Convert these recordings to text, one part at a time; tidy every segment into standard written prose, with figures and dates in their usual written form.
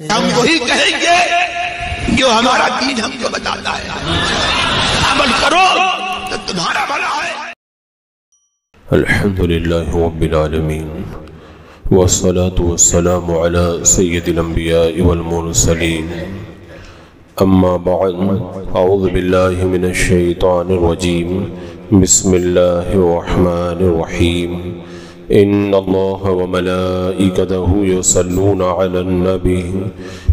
ہم وہی کہیں گے جو ہمارا دین ہم کو بتاتا ہے، عمل کرو تو تمہارا بھلا ہے۔ الحمدللہ رب العالمین والصلاة والسلام على سید الانبیاء والمرسلین، اما بعد، اعوذ باللہ من الشیطان الرجیم، بسم اللہ الرحمن الرحیم، ان اللہ وملائکتہ یصلون علی النبی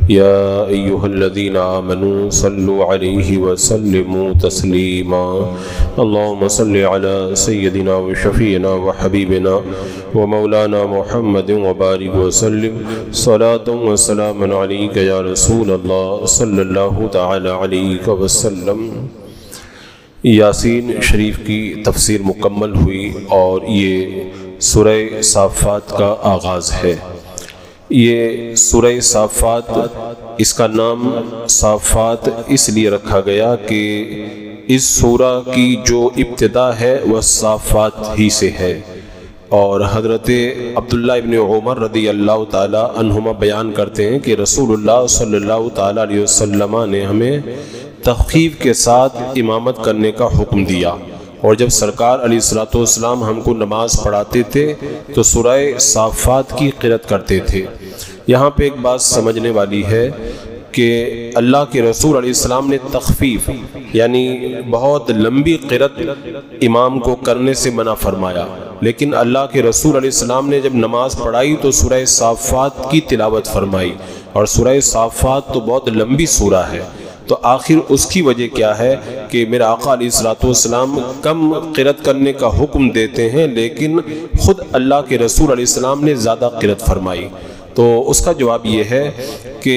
یا ایہا الذین آمنوا صلوا علیہ وسلموا تسلیما، اللہم صل علی سیدنا وشفیعنا وحبیبنا ومولانا محمد وبارک وسلم، صلاۃ وسلام علیک یا رسول اللہ صلی اللہ تعالی علیہ وسلم۔ یاسین شریف کی تفسیر مکمل ہوئی اور یہ سورہ صافات کا آغاز ہے۔ یہ سورہ صافات، اس کا نام صافات اس لیے رکھا گیا کہ اس سورہ کی جو ابتدا ہے وہ صافات ہی سے ہے، اور حضرت عبداللہ ابن عمر رضی اللہ تعالی عنہما بیان کرتے ہیں کہ رسول اللہ صلی اللہ تعالی علیہ وسلم نے ہمیں تخفیف کے ساتھ امامت کرنے کا حکم دیا، اور جب سرکار علیہ السلام ہم کو نماز پڑھاتے تھے تو سورہ صافات کی قرأت کرتے تھے۔ یہاں پہ ایک بات سمجھنے والی ہے کہ اللہ کے رسول علیہ السلام نے تخفیف یعنی بہت لمبی قرأت امام کو کرنے سے منع فرمایا، لیکن اللہ کے رسول علیہ السلام نے جب نماز پڑھائی تو سورہ صافات کی تلاوت فرمائی، اور سورہ صافات تو بہت لمبی سورہ ہے، تو آخر اس کی وجہ کیا ہے کہ میرا آقا علیہ السلام کم قرأت کرنے کا حکم دیتے ہیں، لیکن خود اللہ کے رسول علیہ السلام نے زیادہ قرأت فرمائی۔ تو اس کا جواب یہ ہے کہ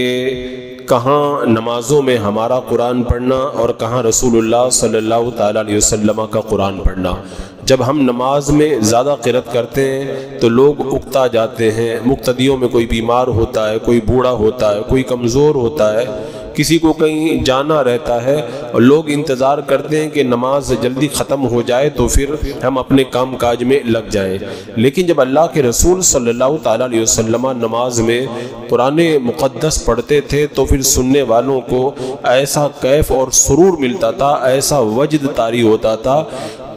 کہاں نمازوں میں ہمارا قرآن پڑھنا اور کہاں رسول اللہ صلی اللہ تعالی علیہ وسلم کا قرآن پڑھنا۔ جب ہم نماز میں زیادہ قرأت کرتے ہیں تو لوگ اکتا جاتے ہیں، مقتدیوں میں کوئی بیمار ہوتا ہے، کوئی بوڑھا ہوتا ہے، کوئی کمزور ہوتا ہے، کسی کو کہیں جانا رہتا ہے، اور لوگ انتظار کرتے ہیں کہ نماز جلدی ختم ہو جائے تو پھر ہم اپنے کام کاج میں لگ جائیں۔ لیکن جب اللہ کے رسول صلی اللہ تعالی علیہ وسلم نماز میں قرآن مقدس پڑھتے تھے تو پھر سننے والوں کو ایسا کیف اور سرور ملتا تھا، ایسا وجد طاری ہوتا تھا،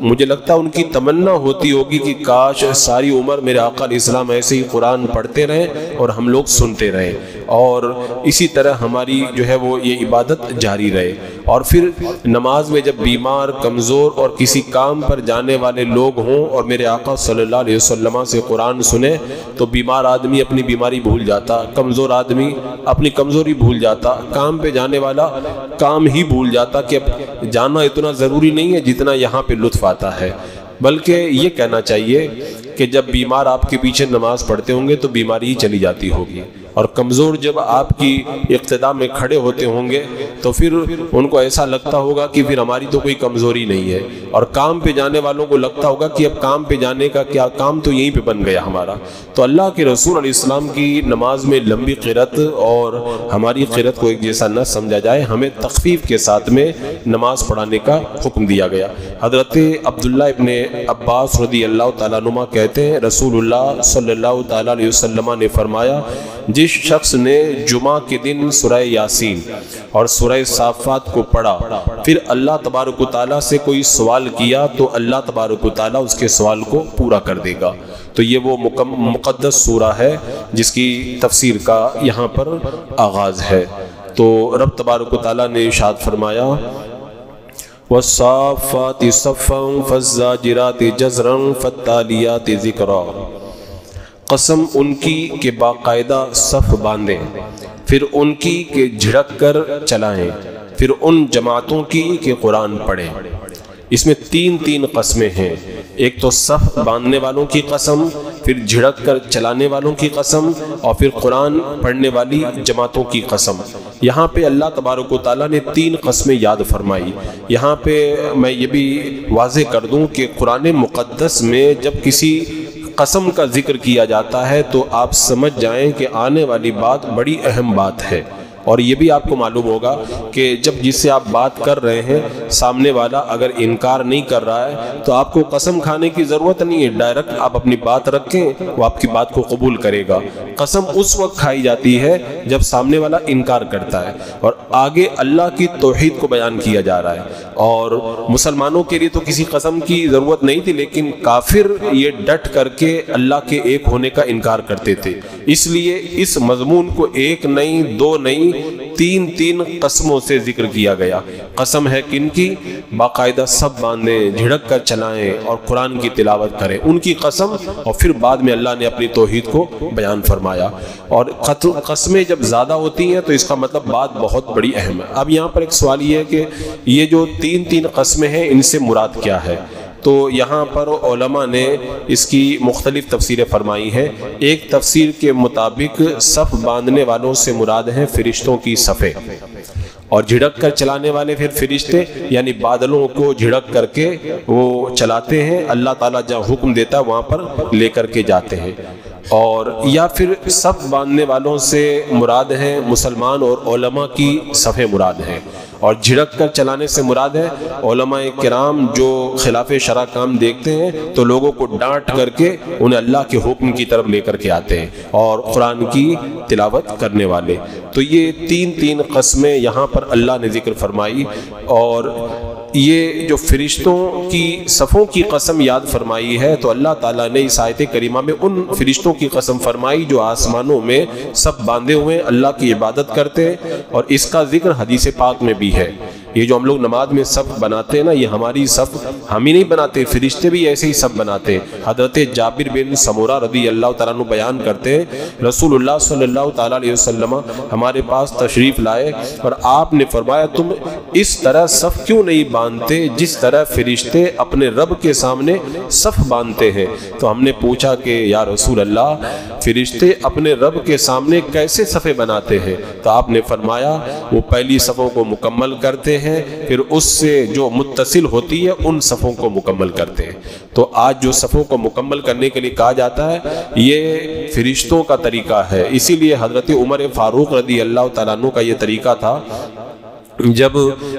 مجھے لگتا ہے ان کی تمنا ہوتی ہوگی کہ کاش ساری عمر میرے آقا علیہ السلام ایسے ہی قرآن پڑھتے رہیں اور ہم لوگ سنتے رہیں، اور اسی طرح ہماری جو ہے وہ یہ عبادت جاری رہے۔ اور پھر نماز میں جب بیمار، کمزور اور کسی کام پر جانے والے لوگ ہوں اور میرے آقا صلی اللہ علیہ وسلم سے قرآن سنے تو بیمار آدمی اپنی بیماری بھول جاتا، کمزور آدمی اپنی کمزوری بھول جاتا، کام پہ جانے والا کام ہی بھول جاتا کہ اب جانا اتنا ضروری نہیں ہے جتنا یہاں پہ لطف آتا ہے۔ بلکہ یہ کہنا چاہیے کہ جب بیمار آپ کے پیچھے نماز پڑھتے ہوں گے تو بیماری ہی چلی جاتی ہوگی، اور کمزور جب آپ کی اقتدا میں کھڑے ہوتے ہوں گے تو پھر ان کو ایسا لگتا ہوگا کہ پھر ہماری تو کوئی کمزوری نہیں ہے، اور کام پہ جانے والوں کو لگتا ہوگا کہ اب کام پہ جانے کا کیا، کام تو یہیں پہ بن گیا ہمارا۔ تو اللہ کے رسول علیہ السلام کی نماز میں لمبی قرأت اور ہماری قرأت کو ایک جیسا نہ سمجھا جائے، ہمیں تخفیف کے ساتھ میں نماز پڑھانے کا حکم دیا گیا۔ حضرت عبداللہ ابن عباس رضی اللہ تعالیٰ عنہ کہتے ہیں رسول اللہ صلی اللہ تعالیٰ علیہ وسلم نے فرمایا، جس شخص نے جمعہ کے دن سورہ یاسین اور سورہ صافات کو پڑھا پھر اللہ تبارک و تعالیٰ سے کوئی سوال کیا تو اللہ تبارک و تعالیٰ اس کے سوال کو پورا کر دے گا۔ تو یہ وہ مقدس سورہ ہے جس کی تفسیر کا یہاں پر آغاز ہے۔ تو رب تبارک و تعالیٰ نے ارشاد فرمایا، وَالصَّافَّاتِ صَفًّا فَالزَّاجِرَاتِ جَزْرًا فَالتَّالِيَاتِ ذِكْرًا، قسم ان کی کہ باقاعدہ صف باندھیں، پھر ان کی کہ جھڑک کر چلائیں، پھر ان جماعتوں کی کہ قرآن پڑھیں۔ اس میں تین قسمیں ہیں، ایک تو صف باندھنے والوں کی قسم، پھر جھڑک کر چلانے والوں کی قسم، اور پھر قرآن پڑھنے والی جماعتوں کی قسم۔ یہاں پہ اللہ تبارک و تعالیٰ نے 3 قسمیں یاد فرمائی۔ یہاں پہ میں یہ بھی واضح کر دوں کہ قرآن مقدس میں جب کسی قسم کا ذکر کیا جاتا ہے تو آپ سمجھ جائیں کہ آنے والی بات بڑی اہم بات ہے، اور یہ بھی آپ کو معلوم ہوگا کہ جب جس سے آپ بات کر رہے ہیں سامنے والا اگر انکار نہیں کر رہا ہے تو آپ کو قسم کھانے کی ضرورت نہیں ہے، ڈائریکٹ آپ اپنی بات رکھیں، وہ آپ کی بات کو قبول کرے گا۔ قسم اس وقت کھائی جاتی ہے جب سامنے والا انکار کرتا ہے، اور آگے اللہ کی توحید کو بیان کیا جا رہا ہے۔ اور مسلمانوں کے لیے تو کسی قسم کی ضرورت نہیں تھی، لیکن کافر یہ ڈٹ کر کے اللہ کے ایک ہونے کا انکار کرتے تھے، اس لیے اس مضمون کو ایک نہیں، دو نہیں، تین قسموں سے ذکر کیا گیا۔ قسم ہے کن کی؟ باقاعدہ سب باندھیں، جھڑک کر چلائیں اور قرآن کی تلاوت کریں، ان کی قسم، اور پھر بعد میں اللہ نے اپنی توحید کو بیان فرمایا۔ اور قسمیں جب زیادہ ہوتی ہیں تو اس کا مطلب بات بہت بڑی اہم ہے۔ اب یہاں پر ایک سوال یہ ہے کہ یہ جو تین قسمیں ہیں ان سے مراد کیا ہے؟ تو یہاں پر علماء نے اس کی مختلف تفسیریں فرمائی ہیں۔ ایک تفسیر کے مطابق صف باندھنے والوں سے مراد ہیں فرشتوں کی صفیں، اور جھڑک کر چلانے والے پھر فرشتے، یعنی بادلوں کو جھڑک کر کے وہ چلاتے ہیں، اللہ تعالیٰ جہاں حکم دیتا ہے وہاں پر لے کر کے جاتے ہیں۔ اور یا پھر صف باندھنے والوں سے مراد ہیں مسلمان اور علماء کی صفیں مراد ہیں، اور جھڑک کر چلانے سے مراد ہے علماء کرام جو خلاف شرع کام دیکھتے ہیں تو لوگوں کو ڈانٹ کر کے انہیں اللہ کے حکم کی طرف لے کر کے آتے ہیں، اور قرآن کی تلاوت کرنے والے۔ تو یہ تین قسمیں یہاں پر اللہ نے ذکر فرمائی، اور یہ جو فرشتوں کی صفوں کی قسم یاد فرمائی ہے تو اللہ تعالیٰ نے اس آیت کریمہ میں ان فرشتوں کی قسم فرمائی جو آسمانوں میں سب باندھے ہوئے اللہ کی عبادت کرتے ہیں، اور اس کا ذکر حدیث پاک میں بھی ہے۔ یہ جو ہم لوگ نماز میں صف بناتے ہیں نا، یہ ہماری صف ہم ہی نہیں بناتے، فرشتے بھی ایسے ہی صف بناتے ہیں۔ حضرت جابر بن سمورہ رضی اللہ تعالیٰ عنہ بیان کرتے ہیں رسول اللہ صلی اللہ تعالیٰ علیہ وسلم ہمارے پاس تشریف لائے اور آپ نے فرمایا تم اس طرح صف کیوں نہیں باندھتے جس طرح فرشتے اپنے رب کے سامنے صف باندھتے ہیں؟ تو ہم نے پوچھا کہ یا رسول اللہ فرشتے اپنے رب کے سامنے کیسے صفیں بناتے ہیں؟ تو آپ نے فرمایا وہ پہلی صفوں کو مکمل کرتے ہیں، پھر اس سے جو متصل ہوتی ہے ان صفوں کو مکمل کرتے ہیں۔ تو آج جو صفوں کو مکمل کرنے کے لیے کہا جاتا ہے یہ فرشتوں کا طریقہ ہے، اسی لیے حضرت عمر فاروق رضی اللہ تعالیٰ عنہ کا یہ طریقہ تھا، جب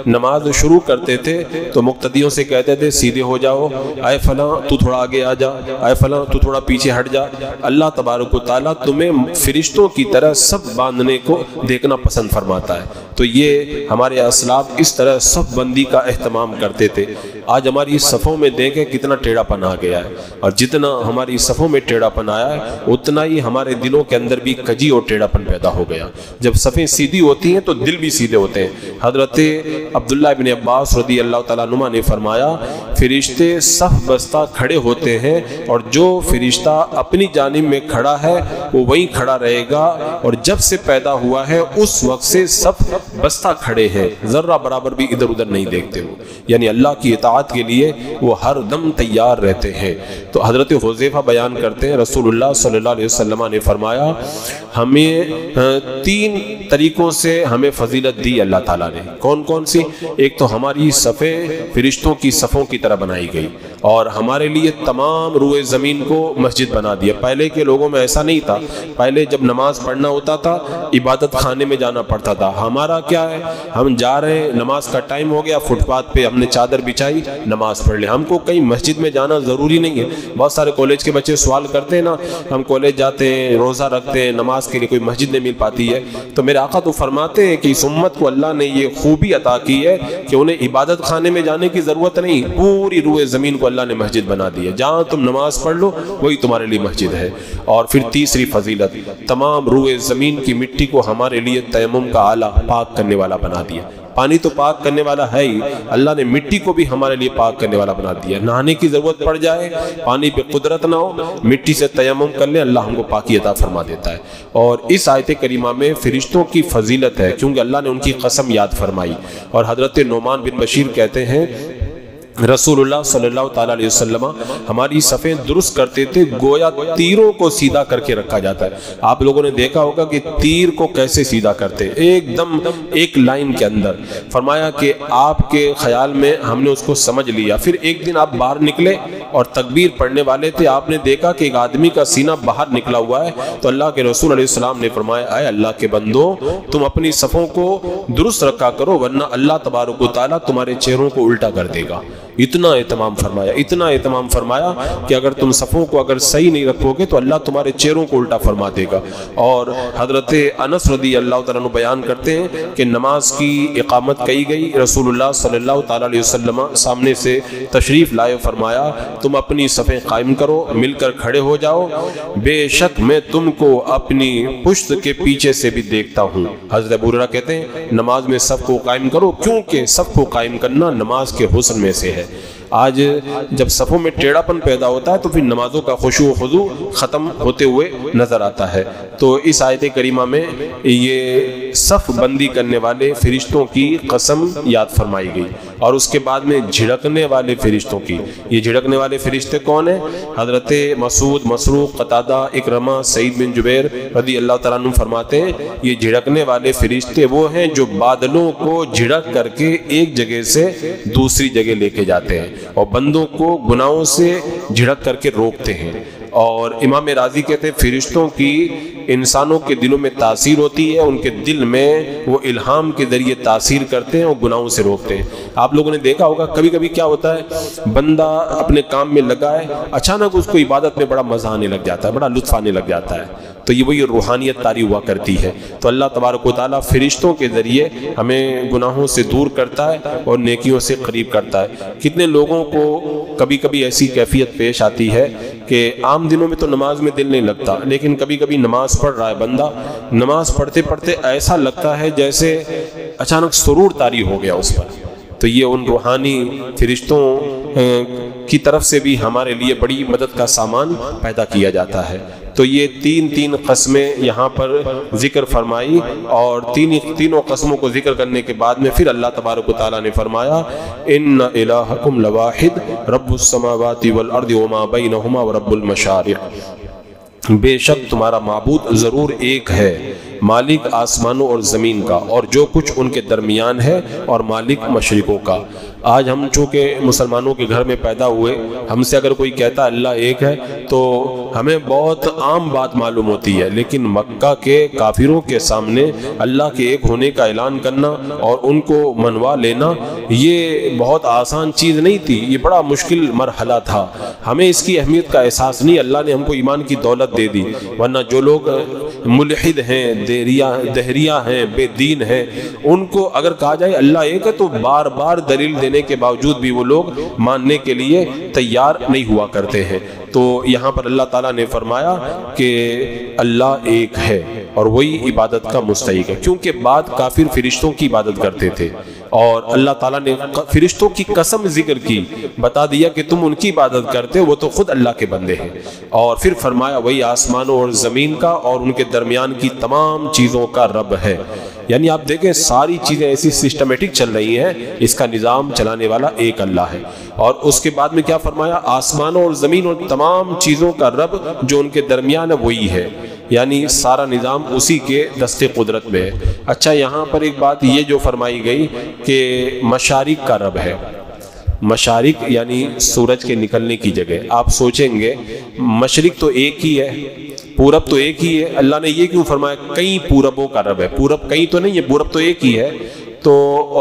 نماز شروع کرتے تھے تو مقتدیوں سے کہتے تھے سیدھے ہو جاؤ، اے فلاں تو تھوڑا آگے آ جا، اے فلاں تو تھوڑا پیچھے ہٹ جا، اللہ تبارک و تعالیٰ تمہیں فرشتوں کی طرح سب باندھنے کو دیکھنا پسند فرماتا ہے۔ تو یہ ہمارے اسلاف اس طرح صف بندی کا اہتمام کرتے تھے۔ آج ہماری صفوں میں دیکھیں کتنا ٹیڑھا پن آ گیا ہے، اور جتنا ہماری صفوں میں ٹیڑھا پن آیا ہے اتنا ہی ہمارے دلوں کے اندر بھی کجی اور ٹیڑھا پن پیدا ہو گیا۔ جب صفیں سیدھی ہوتی ہیں تو دل بھی سیدھے ہوتے ہیں۔ حضرت عبداللہ ابن عباس رضی اللہ تعالیٰ عنہ نے فرمایا فرشتے صف بستہ کھڑے ہوتے ہیں، اور جو فرشتہ اپنی جانب میں کھڑا ہے وہ وہیں کھڑا رہے گا، اور جب سے پیدا ہوا ہے اس وقت سے صف بستہ کھڑے ہیں، ذرہ برابر بھی ادھر ادھر نہیں دیکھتے وہ، یعنی اللہ کی اطاعت کے لیے وہ ہر دم تیار رہتے ہیں۔ تو حضرت حذیفہ بیان کرتے ہیں رسول اللہ صلی اللہ علیہ وسلم نے فرمایا ہمیں 3 طریقوں سے ہمیں فضیلت دی اللہ تعالیٰ نے۔ کون کون سی؟ ایک تو ہماری صفیں فرشتوں کی صفوں کی طرح بنائی گئی، اور ہمارے لیے تمام روئے زمین کو مسجد بنا دیا۔ پہلے کے لوگوں میں ایسا نہیں تھا، پہلے جب نماز پڑھنا ہوتا تھا عبادت خانے میں جانا پڑتا تھا۔ ہمارا کیا ہے، ہم جا رہے ہیں نماز کا ٹائم ہو گیا، فٹ پاتھ پہ ہم نے چادر بچھائی نماز پڑھ لیں، ہم کو کہیں مسجد میں جانا ضروری نہیں ہے۔ بہت سارے کالج کے بچے سوال کرتے ہیں نا، ہم کالج جاتے ہیں روزہ رکھتے ہیں، نماز کے لیے کوئی مسجد نہیں مل پاتی ہے، تو میرے آقا تو فرماتے ہیں کہ اس امت کو اللہ نے یہ خوبی عطا کی ہے کہ انہیں عبادت خانے میں جانے کی ضرورت نہیں، پوری روئے زمین کو اللہ نے مسجد بنا دی ہے، جہاں تم نماز پڑھ لو وہی تمہارے لیے مسجد ہے۔ اور پھر تیسری فضیلت، تمام روئے زمین کی مٹی کو ہمارے لیے تیمم کا آلہ پاک کرنے والا بنا دیا۔ پانی تو پاک کرنے والا ہے ہی، اللہ نے مٹی کو بھی ہمارے لیے پاک کرنے والا بنا دیا۔ نہانے کی ضرورت پڑ جائے، پانی پہ قدرت نہ ہو، مٹی سے تیمم کر لیں، اللہ ہم کو پاکی عطا فرما دیتا ہے۔ اور اس آیت کریمہ میں فرشتوں کی فضیلت ہے کیونکہ اللہ نے ان کی قسم یاد فرمائی، اور حضرت نعمان بن بشیر کہتے ہیں رسول اللہ صلی اللہ تعالیٰ علیہ وسلم ہماری صفیں درست کرتے تھے، گویا تیروں کو سیدھا کر کے رکھا جاتا ہے۔ آپ لوگوں نے دیکھا ہوگا کہ تیر کو کیسے سیدھا کرتے، ایک دم ایک لائن کے اندر۔ فرمایا کہ آپ کے خیال میں ہم نے اس کو سمجھ لیا۔ پھر ایک دن آپ باہر نکلے اور تکبیر پڑھنے والے تھے، آپ نے دیکھا کہ ایک آدمی کا سینہ باہر نکلا ہوا ہے، تو اللہ کے رسول علیہ السلام نے فرمایا اے اللہ کے بندو، تم اپنی صفوں کو درست رکھا کرو ورنہ اللہ تبارک و تعالیٰ تمہارے چہروں کو الٹا کر دے گا۔ اتنا اہتمام فرمایا کہ اگر تم صفوں کو اگر صحیح نہیں رکھو گے تو اللہ تمہارے چہروں کو الٹا فرما دے گا۔ اور حضرت انس رضی اللہ تعالیٰ عنہ بیان کرتے ہیں کہ نماز کی اقامت کی گئی، رسول اللہ صلی اللہ تعالیٰ علیہ وسلم سامنے سے تشریف لائے، فرمایا تم اپنی صفیں قائم کرو، مل کر کھڑے ہو جاؤ، بے شک میں تم کو اپنی پشت کے پیچھے سے بھی دیکھتا ہوں۔ حضرت ابو ہریرہ کہتے ہیں نماز میں صف کو قائم کرو، کیونکہ صف کو قائم کرنا نماز کے حسن میں سے ہے۔ آج جب صفوں میں ٹیڑھا پن پیدا ہوتا ہے تو پھر نمازوں کا خشوع و خضوع ختم ہوتے ہوئے نظر آتا ہے۔ تو اس آیت کریمہ میں یہ صف بندی کرنے والے فرشتوں کی قسم یاد فرمائی گئی، اور اس کے بعد میں جھڑکنے والے فرشتوں کی۔ یہ جھڑکنے والے فرشتے کون ہیں؟ حضرت مسعود، مسروق، قتادہ، اکرمہ، سعید بن جبیر رضی اللہ تعالیٰ عنہ فرماتے ہیں یہ جھڑکنے والے فرشتے وہ ہیں جو بادلوں کو جھڑک کر کے ایک جگہ سے دوسری جگہ لے کے جاتے ہیں اور بندوں کو گناہوں سے جھڑک کر کے روکتے ہیں۔ اور امام راضی کہتے ہیں فرشتوں کی انسانوں کے دلوں میں تاثیر ہوتی ہے، ان کے دل میں وہ الہام کے ذریعے تاثیر کرتے ہیں اور گناہوں سے روکتے ہیں۔ آپ لوگوں نے دیکھا ہوگا کبھی کبھی کیا ہوتا ہے، بندہ اپنے کام میں لگا ہے، اچانک اس کو عبادت میں بڑا مزہ آنے لگ جاتا ہے، بڑا لطف آنے لگ جاتا ہے، تو یہ وہی روحانیت طاری ہوا کرتی ہے۔ تو اللہ تبارک و تعالیٰ فرشتوں کے ذریعے ہمیں گناہوں سے دور کرتا ہے اور نیکیوں سے قریب کرتا ہے۔ کتنے لوگوں کو کبھی کبھی ایسی کیفیت پیش آتی ہے کہ عام دنوں میں تو نماز میں دل نہیں لگتا، لیکن کبھی کبھی نماز پڑھ رہا ہے بندہ، نماز پڑھتے پڑھتے ایسا لگتا ہے جیسے اچانک سرور طاری ہو گیا اس پر۔ تو یہ ان روحانی فرشتوں کی طرف سے بھی ہمارے لیے بڑی مدد کا سامان پیدا کیا جاتا ہے۔ تو یہ تین قسمیں یہاں پر ذکر فرمائی، اور تینوں قسموں کو ذکر کرنے کے بعد میں پھر اللہ تبارک و تعالیٰ نے فرمایا ان الہکم لواحد رب السماوات والارض وما بینہما ورب المشارق، بے شک تمہارا معبود ضرور ایک ہے، مالک آسمانوں اور زمین کا اور جو کچھ ان کے درمیان ہے، اور مالک مشرقوں کا۔ آج ہم چونکہ مسلمانوں کے گھر میں پیدا ہوئے، ہم سے اگر کوئی کہتا اللہ ایک ہے تو ہمیں بہت عام بات معلوم ہوتی ہے، لیکن مکہ کے کافروں کے سامنے اللہ کے ایک ہونے کا اعلان کرنا اور ان کو منوا لینا یہ بہت آسان چیز نہیں تھی، یہ بڑا مشکل مرحلہ تھا۔ ہمیں اس کی اہمیت کا احساس نہیں، اللہ نے ہم کو ایمان کی دولت دے دی، ورنہ جو لوگ ملحد ہیں، دہریہ ہیں، بے دین ہیں، ان کو اگر کہا جائے اللہ ایک ہے تو بار بار دلیل دینے کے باوجود بھی وہ لوگ ماننے کے لیے تیار نہیں ہوا کرتے ہیں۔ تو یہاں پر اللہ تعالیٰ نے فرمایا کہ اللہ ایک ہے اور وہی عبادت کا مستحق ہے، کیونکہ بعد کافر فرشتوں کی عبادت کرتے تھے، اور اللہ تعالیٰ نے فرشتوں کی قسم ذکر کی، بتا دیا کہ تم ان کی عبادت کرتے ہو، وہ تو خود اللہ کے بندے ہیں، اور پھر فرمایا وہی آسمانوں اور زمین کا اور ان کے درمیان کی تمام چیزوں کا رب ہے۔ یعنی آپ دیکھیں ساری چیزیں ایسی سسٹمیٹک چل رہی ہیں، اس کا نظام چلانے والا ایک اللہ ہے۔ اور اس کے بعد میں کیا فرمایا، آسمانوں اور زمین اور تمام چیزوں کا رب جو ان کے درمیان ہے وہی ہے، یعنی سارا نظام اسی کے دست قدرت میں ہے۔ اچھا یہاں پر ایک بات یہ جو فرمائی گئی کہ مشارق کا رب ہے، مشارق یعنی سورج کے نکلنے کی جگہ۔ آپ سوچیں گے مشرق تو ایک ہی ہے، پورب تو ایک ہی ہے، اللہ نے یہ کیوں فرمایا کئی پوربوں کا رب ہے؟ پورب کئی تو نہیں ہے، پورب تو ایک ہی ہے۔ تو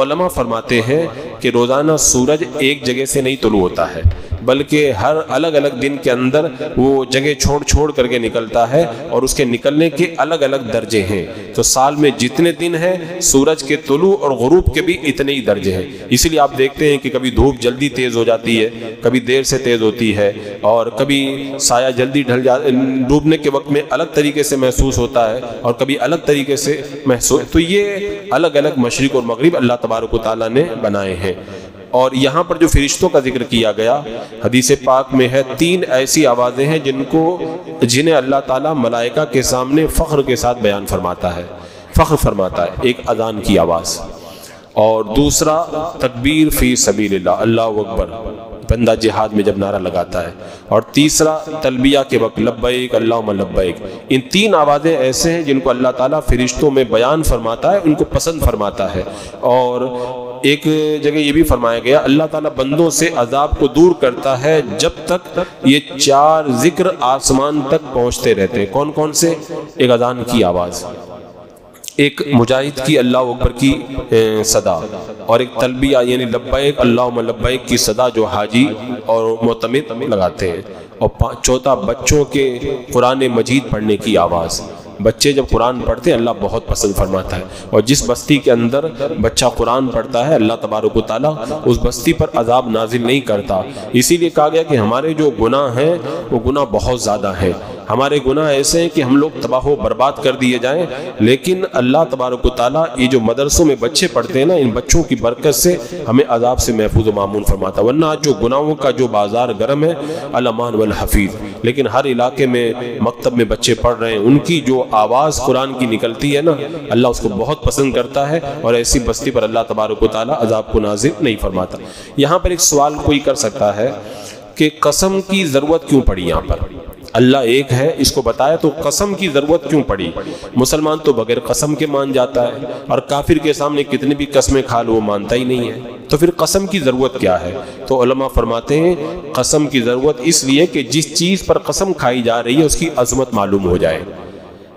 علماء فرماتے ہیں کہ روزانہ سورج ایک جگہ سے نہیں طلوع ہوتا ہے، بلکہ ہر الگ الگ دن کے اندر وہ جگہ چھوڑ کر کے نکلتا ہے، اور اس کے نکلنے کے الگ الگ درجے ہیں۔ تو سال میں جتنے دن ہیں سورج کے طلوع اور غروب کے بھی اتنے ہی درجے ہیں۔ اسی لیے آپ دیکھتے ہیں کہ کبھی دھوپ جلدی تیز ہو جاتی ہے، کبھی دیر سے تیز ہوتی ہے، اور کبھی سایہ جلدی ڈوبنے کے وقت میں الگ طریقے سے محسوس ہوتا ہے اور کبھی الگ طریقے سے محسوس۔ تو یہ الگ الگ مشرق اور مغرب اللہ تبارک و تعالیٰ نے بنائے ہیں۔ اور یہاں پر جو فرشتوں کا ذکر کیا گیا حدیث پاک میں ہے، 3 ایسی آوازیں ہیں جنہیں اللہ تعالیٰ ملائکہ کے سامنے فخر کے ساتھ بیان فرماتا ہے، فخر فرماتا ہے۔ ایک اذان کی آواز، اور دوسرا تکبیر فی سبیل اللہ، اللہ اکبر بندہ جہاد میں جب نعرہ لگاتا ہے، اور تیسرا تلبیہ کے وقت لبیک اللہم لبیک۔ ان تین آوازیں ایسے ہیں جن کو اللہ تعالیٰ فرشتوں میں بیان فرماتا ہے، ان کو پسند فرماتا ہے۔ اور ایک جگہ یہ بھی فرمایا گیا اللہ تعالیٰ بندوں سے عذاب کو دور کرتا ہے جب تک یہ چار ذکر آسمان تک پہنچتے رہتے ہیں۔ کون کون سے؟ ایک اذان کی آواز، ایک مجاہد کی اللہ اکبر کی صدا، اور ایک تلبیہ یعنی لبیک اللہم لبیک کی صدا جو حاجی اور معتمد لگاتے ہیں، اور چوتھا بچوں کے قرآن مجید پڑھنے کی آواز۔ بچے جب قرآن پڑھتے ہیں اللہ بہت پسند فرماتا ہے، اور جس بستی کے اندر بچہ قرآن پڑھتا ہے اللہ تبارک و تعالیٰ اس بستی پر عذاب نازل نہیں کرتا۔ اسی لیے کہا گیا کہ ہمارے جو گناہ ہیں وہ گناہ بہت زیادہ ہیں، ہمارے گناہ ایسے ہیں کہ ہم لوگ تباہ و برباد کر دیے جائیں، لیکن اللہ تبارک و تعالیٰ یہ جو مدرسوں میں بچے پڑھتے ہیں نا، ان بچوں کی برکت سے ہمیں عذاب سے محفوظ و معمون فرماتا ہے۔ ورنہ آج جو گناہوں کا جو بازار گرم ہے، الامان والحفیظ، لیکن ہر علاقے میں مکتب میں بچے پڑھ رہے ہیں، ان کی جو آواز قرآن کی نکلتی ہے نا، اللہ اس کو بہت پسند کرتا ہے، اور ایسی بستی پر اللہ تبارک و تعالیٰ عذاب کو نازل نہیں فرماتا۔ یہاں پر ایک سوال کوئی کر سکتا ہے کہ قسم کی ضرورت کیوں پڑی؟ یہاں پر اللہ ایک ہے اس کو بتایا تو قسم کی ضرورت کیوں پڑی؟ مسلمان تو بغیر قسم کے مان جاتا ہے، اور کافر کے سامنے کتنی بھی قسمیں کھا لو وہ مانتا ہی نہیں ہے، تو پھر قسم کی ضرورت کیا ہے؟ تو علماء فرماتے ہیں قسم کی ضرورت اس لیے کہ جس چیز پر قسم کھائی جا رہی ہے اس کی عظمت معلوم ہو جائے،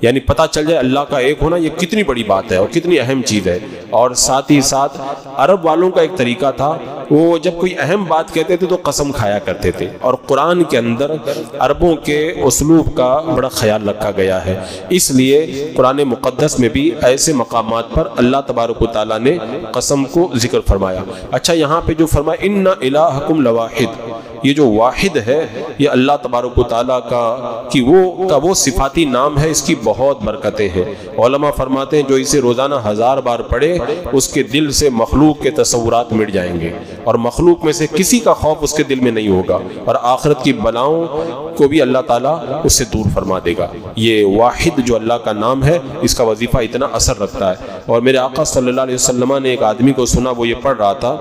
یعنی پتہ چل جائے اللہ کا ایک ہونا یہ کتنی بڑی بات ہے اور کتنی اہم چیز ہے۔ اور ساتھ ہی ساتھ عرب والوں کا ایک طریقہ تھا، وہ جب کوئی اہم بات کہتے تھے تو قسم کھایا کرتے تھے، اور قرآن کے اندر عربوں کے اسلوب کا بڑا خیال رکھا گیا ہے، اس لیے قرآن مقدس میں بھی ایسے مقامات پر اللہ تبارک و تعالیٰ نے قسم کو ذکر فرمایا۔ اچھا یہاں پہ جو فرمایا ان الہکم لواحد، یہ جو واحد ہے یہ اللہ تبارک و تعالیٰ کا وہ صفاتی نام ہے، اس کی بہت برکتیں ہیں۔ علماء فرماتے ہیں جو اسے روزانہ 1000 بار پڑھے اس کے دل سے مخلوق کے تصورات مٹ جائیں گے، اور مخلوق میں سے کسی کا خوف اس کے دل میں نہیں ہوگا، اور آخرت کی بلاؤں کو بھی اللہ تعالیٰ اس سے دور فرما دے گا۔ یہ واحد جو اللہ کا نام ہے اس کا وظیفہ اتنا اثر رکھتا ہے۔ اور میرے آقا صلی اللہ علیہ وسلم نے ایک آدمی کو سنا، وہ یہ پڑھ رہا تھا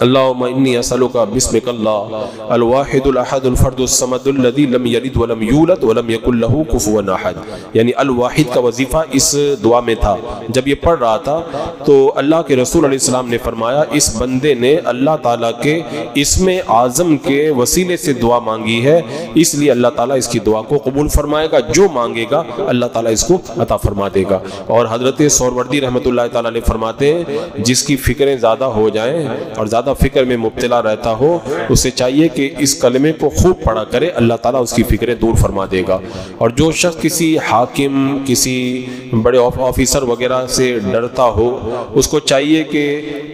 اللہم انی اسألک بسمک اللہ الواحد الاحد الفرد الصمد الذی لم یلد ولم یولد ولم یکن لہ کفوا احد، یعنی الواحد کا وظیفہ اس دعا میں تھا۔ جب یہ پڑھ رہا تھا تو اللہ کے رسول علیہ السلام نے فرمایا اس بندے نے اللہ تعالیٰ کے اسم اعظم کے وسیلے سے دعا مانگی ہے، اس لیے اللہ تعالیٰ اس کی دعا کو قبول فرمائے گا، جو مانگے گا اللہ تعالیٰ اس کو عطا فرما دے گا۔ اور حضرت سہروردی رحمۃ اللہ تعالیٰ علیہ فرماتے ہیں جس کی فکریں زیادہ ہو جائیں اور زیادہ فکر میں مبتلا رہتا ہو، اسے چاہیے کہ اس کلمے کو خوب پڑھا کرے، اللہ تعالیٰ اس کی فکریں دور فرما دے گا۔ اور جو شخص کسی حاکم، کسی بڑے آفیسر وغیرہ سے ڈرتا ہو، اس کو چاہیے کہ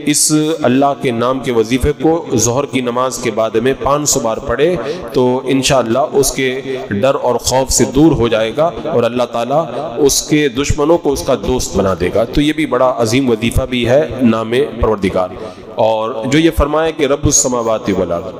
اس اللہ کے نام کے وظیفے کو ظہر کی نماز کے بعد میں 500 بار پڑھے، تو انشاءاللہ اس کے ڈر اور خوف سے دور ہو جائے گا، اور اللہ تعالیٰ اس کے دشمنوں کو اس کا دوست بنا دے گا۔ تو یہ بھی بڑا عظیم وظیفہ بھی ہے نام پروردگار۔ اور جو یہ فرمایا کہ رب السماوات والارض،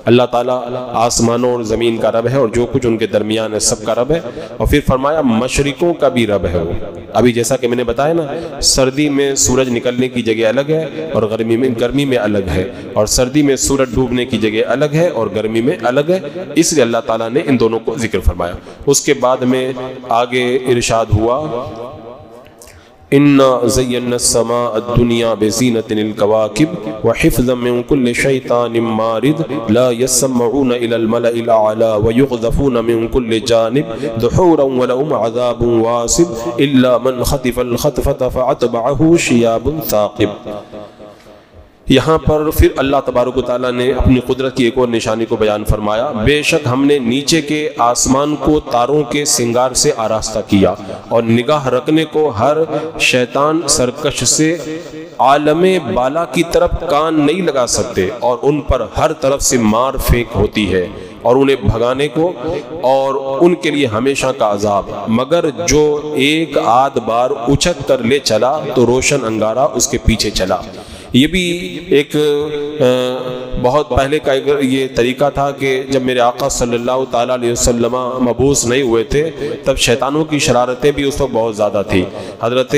اللہ تعالیٰ آسمانوں اور زمین کا رب ہے اور جو کچھ ان کے درمیان ہے سب کا رب ہے، اور پھر فرمایا مشرقوں کا بھی رب ہے وہ۔ ابھی جیسا کہ میں نے بتایا نا، سردی میں سورج نکلنے کی جگہ الگ ہے اور گرمی میں الگ ہے، اور سردی میں سورج ڈوبنے کی جگہ الگ ہے اور گرمی میں الگ ہے، اس لیے اللہ تعالیٰ نے ان دونوں کو ذکر فرمایا۔ اس کے بعد میں آگے ارشاد ہوا اِنَّا زَيَّنَّا السَّمَاءَ الدُّنْيَا بِزِينَةٍ الْكَوَاكِبِ وَحِفْظًا مِّن كُلِّ شَيْطَانٍ مَارِدٍ لَا يَسَّمَّعُونَ إِلَى الْمَلَإِ الْأَعْلَى وَيُقْذَفُونَ مِن كُلِّ جَانِبٍ دُحُورًا وَلَهُمْ عَذَابٌ وَاصِبٌ إِلَّا مَنْ خَطِفَ الْخَطْفَةَ فَأَتْبَعَهُ شِهَابٌ ثَاقِبٌ۔ یہاں پر پھر اللہ تبارک و تعالیٰ نے اپنی قدرت کی ایک اور نشانی کو بیان فرمایا، بے شک ہم نے نیچے کے آسمان کو تاروں کے سنگار سے آراستہ کیا، اور نگاہ رکھنے کو ہر شیطان سرکش سے عالم بالا کی طرف کان نہیں لگا سکتے، اور ان پر ہر طرف سے مار پھینک ہوتی ہے اور انہیں بھگانے کو، اور ان کے لیے ہمیشہ کا عذاب، مگر جو ایک آدھ بار اچک کر لے چلا تو روشن انگارہ اس کے پیچھے چلا۔ یہ بھی ایک بہت پہلے کا یہ طریقہ تھا کہ جب میرے آقا صلی اللہ تعالیٰ علیہ وسلم مبعوث نہیں ہوئے تھے تب شیطانوں کی شرارتیں بھی اس وقت بہت زیادہ تھی. حضرت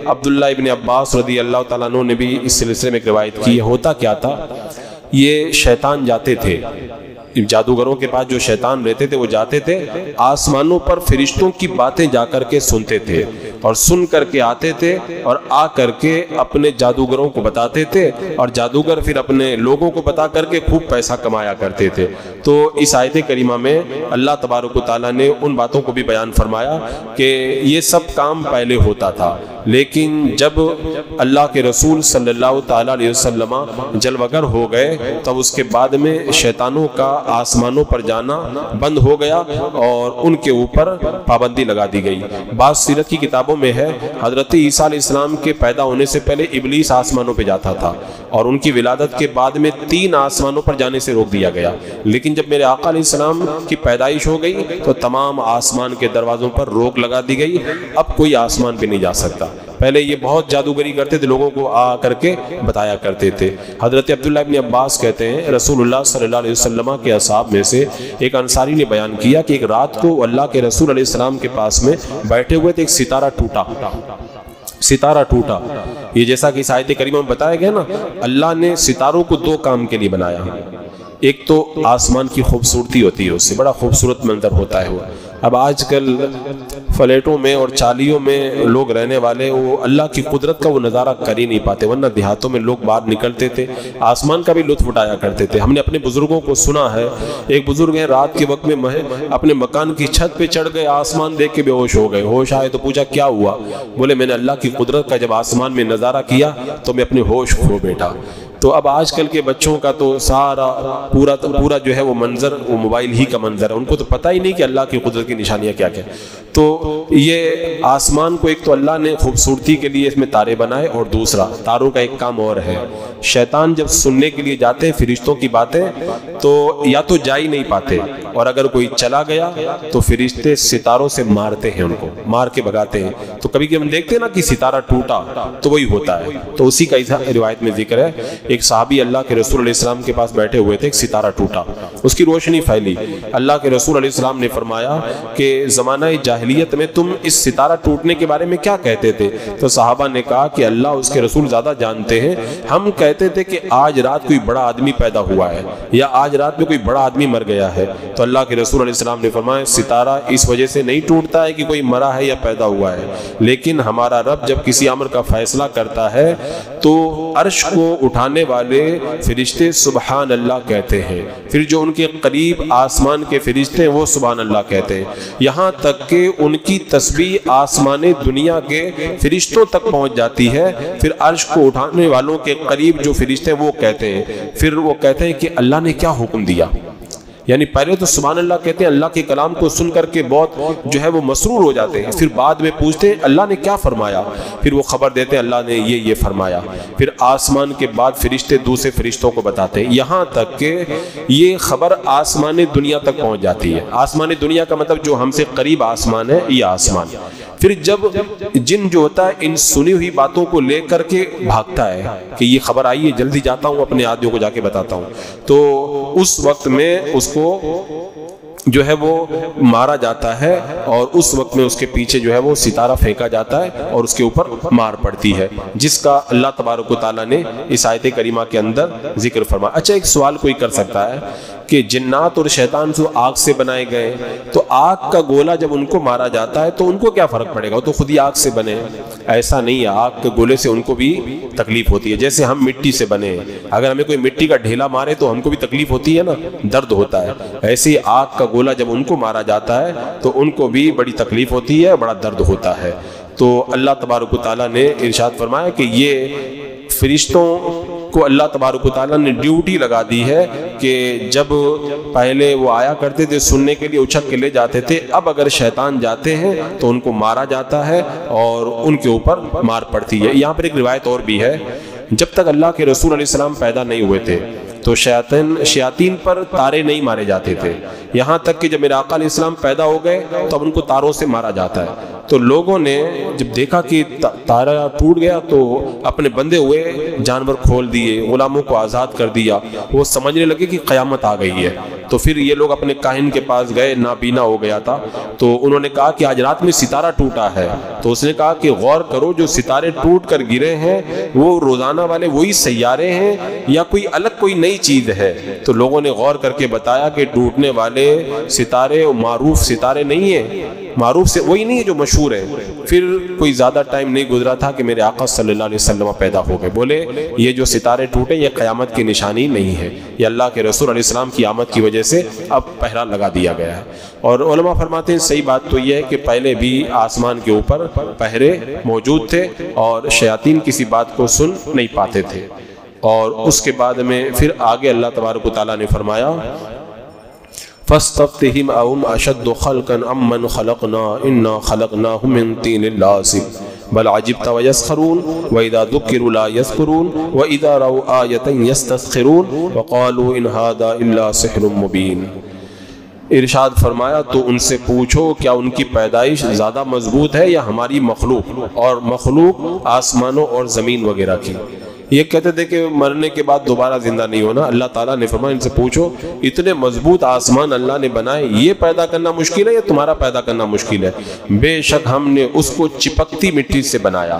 عبداللہ ابن عباس رضی اللہ تعالیٰ عنہ نے بھی اس سلسلے میں ایک روایت کی. ہوتا کیا تھا، یہ شیطان جاتے تھے، جادوگروں کے پاس جو شیطان رہتے تھے وہ جاتے تھے، آسمانوں پر فرشتوں کی باتیں جا کر کے سنتے تھے اور سن کر کے آتے تھے اور آ کر کے اپنے جادوگروں کو بتاتے تھے اور جادوگر پھر اپنے لوگوں کو بتا کر کے خوب پیسہ کمایا کرتے تھے. تو اس آیت کریمہ میں اللہ تبارک و تعالیٰ نے ان باتوں کو بھی بیان فرمایا کہ یہ سب کام پہلے ہوتا تھا، لیکن جب اللہ کے رسول صلی اللہ تعالیٰ علیہ وسلم جلوگر ہو گئے تب اس کے بعد میں شیطانوں کا آسمانوں پر جانا بند ہو گیا اور ان کے اوپر پابندی لگا دی گئی. بعض سیرت کی کتابوں میں ہے حضرت عیسیٰ علیہ السلام کے پیدا ہونے سے پہلے ابلیس آسمانوں پہ جاتا تھا اور ان کی ولادت کے بعد میں 3 آسمانوں پر جانے سے روک دیا گیا، لیکن جب میرے آقا علیہ السلام کی پیدائش ہو گئی تو تمام آسمان کے دروازوں پر روک لگا دی گئی، اب کوئی آسمان پہ نہیں جا سکتا. پہلے یہ بہت جادوگری کرتے تھے، لوگوں کو آ کر کے بتایا کرتے تھے. حضرت عبداللہ ابن عباس کہتے ہیں رسول اللہ صلی اللہ علیہ وسلم کے اصحاب میں سے ایک انصاری نے بیان کیا کہ ایک رات کو اللہ کے رسول علیہ السلام کے پاس میں بیٹھے ہوئے تھے، ایک ستارہ ٹوٹا. یہ جیسا کہ اس آیت کریمہ میں بتایا گیا نا، اللہ نے ستاروں کو 2 کام کے لیے بنایا. ایک تو آسمان کی خوبصورتی ہوتی ہے، اس سے بڑا خوبصورت منظر ہوتا ہے وہ. اب آج کل فلیٹوں میں اور چالیوں میں لوگ رہنے والے وہ اللہ کی قدرت کا وہ نظارہ کر ہی نہیں پاتے، ورنہ دیہاتوں میں لوگ باہر نکلتے تھے، آسمان کا بھی لطف اٹھایا کرتے تھے. ہم نے اپنے بزرگوں کو سنا ہے، ایک بزرگ ہیں رات کے وقت میں اپنے مکان کی چھت پہ چڑھ گئے، آسمان دیکھ کے بے ہوش ہو گئے. ہوش آئے تو پوچھا کیا ہوا؟ بولے میں نے اللہ کی قدرت کا جب آسمان میں نظارہ کیا تو میں اپنے ہوش کھو بیٹھا. تو اب آج کل کے بچوں کا تو سارا پورا جو ہے وہ منظر وہ موبائل ہی کا منظر ہے، ان کو تو پتہ ہی نہیں کہ اللہ کی قدرت کی نشانیاں کیا کیا. تو یہ آسمان کو ایک تو اللہ نے خوبصورتی کے لیے اس میں تارے بنائے، اور دوسرا تاروں کا ایک کام اور ہے، شیطان جب سننے کے لیے جاتے ہیں فرشتوں کی باتیں تو یا تو جا ہی نہیں پاتے، اور اگر کوئی چلا گیا تو فرشتے ستاروں سے مارتے ہیں، ان کو مار کے بھگاتے ہیں. تو کبھی ہم دیکھتے ہیں نا کہ ستارہ ٹوٹا تو وہی ہوتا ہے. تو اسی کا روایت میں ذکر ہے، ایک صحابی اللہ کے رسول علیہ السلام کے پاس بیٹھے ہوئے تھے، ایک ستارہ ٹوٹا، اس کی روشنی پھیلی. اللہ کے رسول علیہ السلام نے فرمایا کہ زمانہ جاہلیت میں تم اس ستارہ ٹوٹنے کے بارے میں کیا کہتے تھے؟ تو صحابہ نے کہا کہ اللہ اس کے رسول زیادہ جانتے ہیں، ہم کہتے تھے کہ آج رات کوئی بڑا آدمی پیدا ہوا ہے یا آج رات میں کوئی بڑا آدمی مر گیا ہے. تو اللہ کے رسول علیہ السلام نے فرمایا ستارہ اس وجہ سے نہیں ٹوٹتا ہے کہ کوئی مرا ہے یا پیدا ہوا ہے، لیکن ہمارا رب جب کسی امر کا فیصلہ کرتا ہے تو عرش کو اٹھانے والے فرشتے سبحان اللہ کہتے ہیں، پھر جو ان کے قریب آسمان کے فرشتے ہیں وہ سبحان اللہ کہتے ہیں، یہاں تک کہ ان کی تسبیح آسمان دنیا کے فرشتوں تک پہنچ جاتی ہے. پھر عرش کو اٹھانے والوں کے قریب جو فرشتے ہیں وہ کہتے ہیں، پھر وہ کہتے ہیں کہ اللہ نے کیا حکم دیا. یعنی پہلے تو سبحان اللہ کہتے ہیں، اللہ کے کلام کو سن کر کے بہت جو ہے وہ مسرور ہو جاتے ہیں، پھر بعد میں پوچھتے ہیں اللہ نے کیا فرمایا، پھر وہ خبر دیتے ہیں اللہ نے یہ فرمایا. پھر آسمان کے بعد فرشتے دوسرے فرشتوں کو بتاتے ہیں، یہاں تک کہ یہ خبر آسمان دنیا تک پہنچ جاتی ہے. آسمان دنیا کا مطلب جو ہم سے قریب آسمان ہے یہ آسمان. پھر جب جن جو ہوتا ہے ان سنی ہوئی باتوں کو لے کر کے بھاگتا ہے کہ یہ خبر آئی ہے، جلدی جاتا ہوں اپنے آدمیوں کو جا کے بتاتا ہوں. تو اس وقت میں اس کو جو ہے وہ مارا جاتا ہے اور اس وقت میں اس کے پیچھے جو ہے وہ ستارہ پھینکا جاتا ہے اور اس کے اوپر مار پڑتی ہے، جس کا اللہ تبارک و تعالیٰ نے اس آیت کریمہ کے اندر ذکر فرمایا. اچھا ایک سوال کوئی کر سکتا ہے کہ جنات اور شیطان جو آگ سے بنائے گئے تو آگ کا گولا جب ان کو مارا جاتا ہے تو ان کو کیا فرق پڑے گا، وہ تو خود ہی آگ سے بنے. ایسا نہیں ہے، آگ کے گولے سے ان کو بھی تکلیف ہوتی ہے. جیسے ہم مٹی سے بنے، اگر ہمیں کوئی مٹی کا ڈھیلا مارے تو ہم کو بھی تکلیف ہوتی ہے نا، درد ہوتا ہے. ایسے ہی آگ کا گولا جب ان کو مارا جاتا ہے تو ان کو بھی بڑی تکلیف ہوتی ہے، بڑا درد ہوتا ہے. تو اللہ تبارک و تعالیٰ نے ارشاد فرمایا کہ یہ فرشتوں کو اللہ تبارک و تعالیٰ نے ڈیوٹی لگا دی ہے کہ جب پہلے وہ آیا کرتے تھے سننے کے لیے اچھل کے لے جاتے تھے، اب اگر شیطان جاتے ہیں تو ان کو مارا جاتا ہے اور ان کے اوپر مار پڑتی ہے. یہاں پر ایک روایت اور بھی ہے، جب تک اللہ کے رسول علیہ السلام پیدا نہیں ہوئے تھے تو شیاطین پر تارے نہیں مارے جاتے تھے، یہاں تک کہ جب میرے آقا علیہ السلام پیدا ہو گئے تو اب ان کو تاروں سے مارا جاتا ہے. تو لوگوں نے جب دیکھا کہ تارا ٹوٹ گیا تو اپنے بندے ہوئے جانور کھول دیے، غلاموں کو آزاد کر دیا، وہ سمجھنے لگے کہ قیامت آ گئی ہے۔ تو پھر یہ لوگ اپنے کاہن کے پاس گئے، نابینا ہو گیا تھا، تو انہوں نے کہا کہ آج رات میں ستارہ ٹوٹا ہے۔ تو اس نے کہا کہ غور کرو، جو ستارے ٹوٹ کر گرے ہیں وہ روزانہ والے وہی سیارے ہیں یا کوئی الگ کوئی نئی چیز ہے؟ تو لوگوں نے غور کر کے بتایا کہ ٹوٹنے والے ستارے معروف ستارے نہیں ہیں، معروف سے وہی نہیں ہے جو مشہور ہے۔ پھر کوئی زیادہ ٹائم نہیں گزرا تھا کہ میرے آقا صلی اللہ علیہ وسلم پیدا ہو گئے، بولے یہ جو ستارے ٹوٹے یہ قیامت کی نشانی نہیں ہے، یہ اللہ کے رسول علیہ السلام کی آمد کی وجہ سے اب پہرا لگا دیا گیا ہے۔ اور علماء فرماتے ہیں صحیح بات تو یہ ہے کہ پہلے بھی آسمان کے اوپر پہرے موجود تھے اور شیاطین کسی بات کو سن نہیں پاتے تھے۔ اور اس کے بعد میں پھر آگے اللہ تبارک و تعالیٰ نے فرمایا فَاسْتَفْتِهِمْ أَهُمْ أَشَدُّ خَلْقًا أَمَّنْ خَلَقْنَا إِنَّا خَلَقْنَاهُمْ مِنْ طِينٍ لَازِبٍ بَلْ عَجِبْتَ وَيَسْخَرُونَ وَإِذَا ذُكِّرُوا لَا يَذْكُرُونَ وَإِذَا رَأَوْا آيَةً يَسْتَسْخِرُونَ وَقَالُوا إِنْ هَذَا إِلَّا سِحْرٌ مُبِينٌ۔ ارشاد فرمایا تو ان سے پوچھو کیا ان کی پیدائش زیادہ مضبوط ہے یا ہماری مخلوق، اور مخلوق آسمانوں اور زمین وغیرہ کی؟ یہ کہتے تھے کہ مرنے کے بعد دوبارہ زندہ نہیں ہونا۔ اللہ تعالیٰ نے فرمایا ان سے پوچھو اتنے مضبوط آسمان اللہ نے بنائے، یہ پیدا کرنا مشکل ہے یا تمہارا پیدا کرنا مشکل ہے؟ بے شک ہم نے اس کو چپکتی مٹی سے بنایا،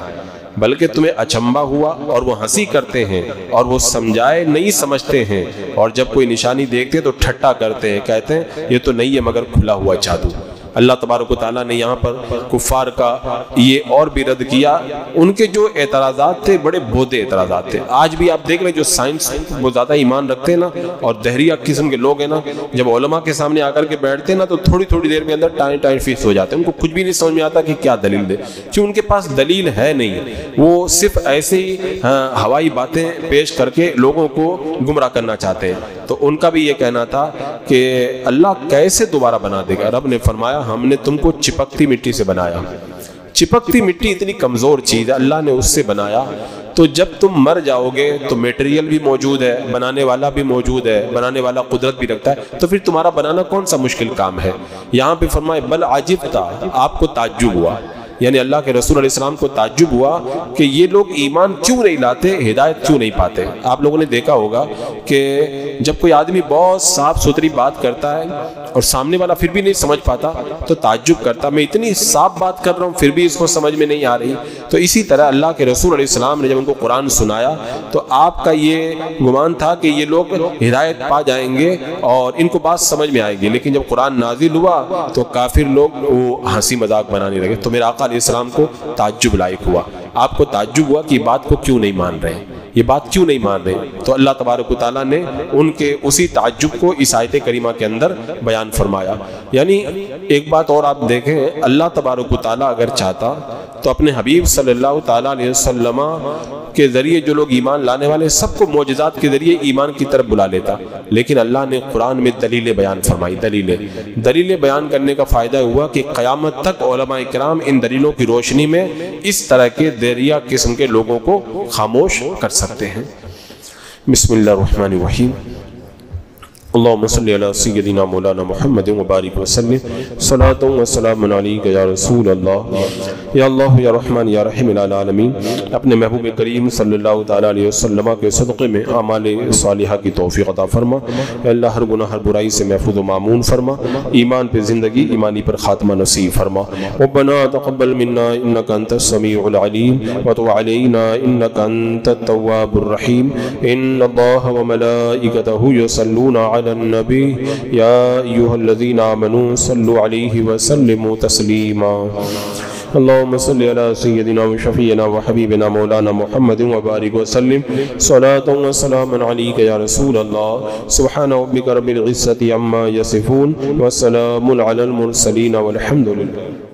بلکہ تمہیں اچنبھا ہوا اور وہ ہنسی کرتے ہیں اور وہ سمجھائے نہیں سمجھتے ہیں، اور جب کوئی نشانی دیکھتے تو ٹھٹا کرتے ہیں، کہتے ہیں یہ تو نہیں ہے مگر کھلا ہوا جادو۔ اللہ تبارک و تعالیٰ نے یہاں پر کفار کا یہ اور بھی رد کیا۔ ان کے جو اعتراضات تھے بڑے بودے اعتراضات تھے۔ آج بھی آپ دیکھ لیں جو سائنس وہ زیادہ ایمان رکھتے ہیں نا اور دہریہ قسم کے لوگ ہیں نا، جب علماء کے سامنے آ کر کے بیٹھتے ہیں نا تو تھوڑی تھوڑی دیر میں اندر ٹائم فیس ہو جاتے ہیں، ان کو کچھ بھی نہیں سمجھ میں آتا کہ کیا دلیل دے، کیوں ان کے پاس دلیل ہے نہیں، وہ صرف ایسے ہی ہوائی باتیں پیش کر کے لوگوں کو گمراہ کرنا چاہتے ہیں۔ تو ان کا بھی یہ کہنا تھا کہ اللہ کیسے دوبارہ بنا دے گا؟ رب نے فرمایا ہم نے تم کو چپکتی مٹی سے بنایا۔ چپکتی مٹی اتنی کمزور چیز ہے، اللہ نے اس سے بنایا، تو جب تم مر جاؤ گے تو میٹیریل بھی موجود ہے، بنانے والا بھی موجود ہے، بنانے والا قدرت بھی رکھتا ہے، تو پھر تمہارا بنانا کون سا مشکل کام ہے؟ یہاں پہ فرمائے بل عجبتا، آپ کو تعجب ہوا، یعنی اللہ کے رسول علیہ السلام کو تعجب ہوا کہ یہ لوگ ایمان کیوں نہیں لاتے، ہدایت کیوں نہیں پاتے۔ آپ لوگوں نے دیکھا ہوگا کہ جب کوئی آدمی بہت صاف ستھری بات کرتا ہے اور سامنے والا پھر بھی نہیں سمجھ پاتا تو تعجب کرتا، میں اتنی صاف بات کر رہا ہوں پھر بھی اس کو سمجھ میں نہیں آ رہی۔ تو اسی طرح اللہ کے رسول علیہ السلام نے جب ان کو قرآن سنایا تو آپ کا یہ گمان تھا کہ یہ لوگ ہدایت پا جائیں گے اور ان کو بات سمجھ میں آئے گی، لیکن جب قرآن نازل ہوا تو کافر لوگ وہ ہنسی مذاق بنانے لگے۔ تو میرا آقا علیہ السلام کو تعجب لائق ہوا، آپ کو تعجب ہوا کہ یہ بات کو کیوں نہیں مان رہے، یہ بات کیوں نہیں مان رہے؟ تو اللہ تبارک و تعالیٰ نے ان کے اسی تعجب کو اس آیت کریمہ کے اندر بیان فرمایا۔ یعنی ایک بات اور آپ دیکھیں، اللہ تبارک و تعالیٰ اگر چاہتا تو اپنے حبیب صلی اللہ تعالیٰ علیہ وسلم کے ذریعے جو لوگ ایمان لانے والے سب کو معجزات کے ذریعے ایمان کی طرف بلا لیتا، لیکن اللہ نے قرآن میں دلیلیں بیان فرمائی۔ دلیلیں بیان کرنے کا فائدہ ہوا کہ قیامت تک علماء کرام ان دلیلوں کی روشنی میں اس طرح کے دہریہ قسم کے لوگوں کو خاموش کر سکتے ہیں۔ بسم اللہ الرحمن الرحیم۔ اللہم صلی علی سیدنا مولانا محمد وبارک وسلم، صلاۃ و سلام علیک یا رسول اللہ، یا اللہ یا رحمان یا رحیم العالمین۔ اپنے محبوب کریم صلی اللہ تعالیٰ علیہ وسلم کے صدقے میں اعمال صالحہ کی توفیق عطا فرما، اے اللہ ہر گناہ ہر برائی سے محفوظ و معمون فرما، ایمان پہ زندگی ایمانی پر خاتمہ نصیب فرما۔ ربنا تقبل منا انک انت السمیع العلیم وتب علینا انک انت التواب الرحیم۔ ان اللہ وملائکتہ یصلون علی النبی یا ایہا الذین آمنوا صلوا علیہ وسلموا تسلیما۔ اللہم صلی علی سیدنا و شفیعنا و حبیبنا مولانا محمد وبارک وسلم، صلاۃ و سلام علیک یا رسول اللہ۔ سبحان ربک رب العزۃ عما یصفون وسلام علی المرسلین والحمد للہ۔